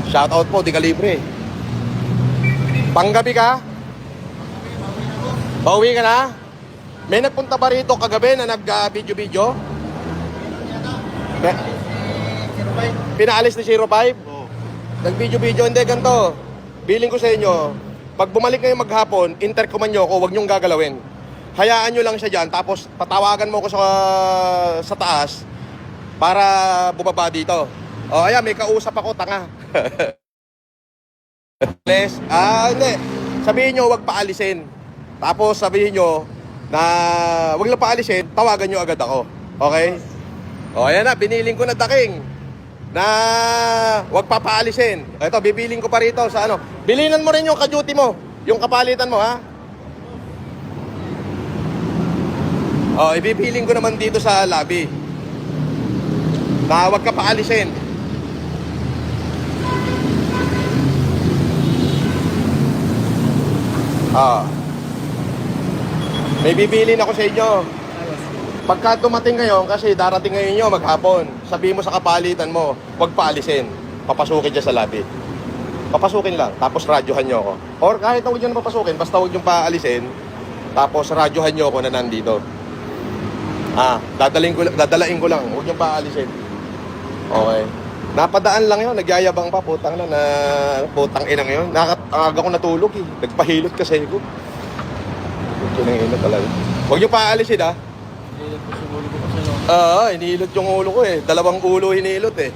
Shoutout po, di ka libre. Panggabi ka? Pauwi ka na? May nagpunta ba rito kagabi na nag-video-video? Pinaalis ni 05? Oo. Nag-video-video, hindi, ganito. Billing ko sa inyo, pag bumalik kayo maghapon, intercoman nyo ako, huwag nyong gagalawin. Hayaan nyo lang siya dyan, tapos patawagan mo ko sa taas para bumaba dito. O, ayan, may kausap ako, tanga. Hindi. Sabihin nyo, huwag paalisin. Tapos sabihin nyo na huwag lang paalisin, tawagan nyo agad ako. Okay? O, ayan na, biniling ko na daking na huwag papaalisin. Ito, bibiling ko pa rito sa ano. Bilinan mo rin yung ka-duty mo, yung kapalitan mo, ha? O, ibibiling ko naman dito sa lobby na huwag ka paalisin. May bibilin ako sa inyo. Pagka dumating ngayon, kasi darating ngayon nyo maghapon, sabihin mo sa kapalitan mo, huwag paalisin. Papasukin dyan sa lobby. Papasukin lang, tapos radyohan nyo ako. Or kahit na huwag nyo na papasukin, basta huwag nyo paalisin, tapos radyohan nyo ako na nandito. Dadalain ko lang, huwag nyo paalisin. Okay. Napadaan lang yun, nagyayabang pa, putang na, putang inang yun. Aga ko natulog eh, nagpahilot kasi ko. Putang ina talaga. Huwag nyo paalisin, ha. Hinilot ko siguro ko kasi no. Hinilot yung ulo ko eh. Dalawang ulo hinilot eh.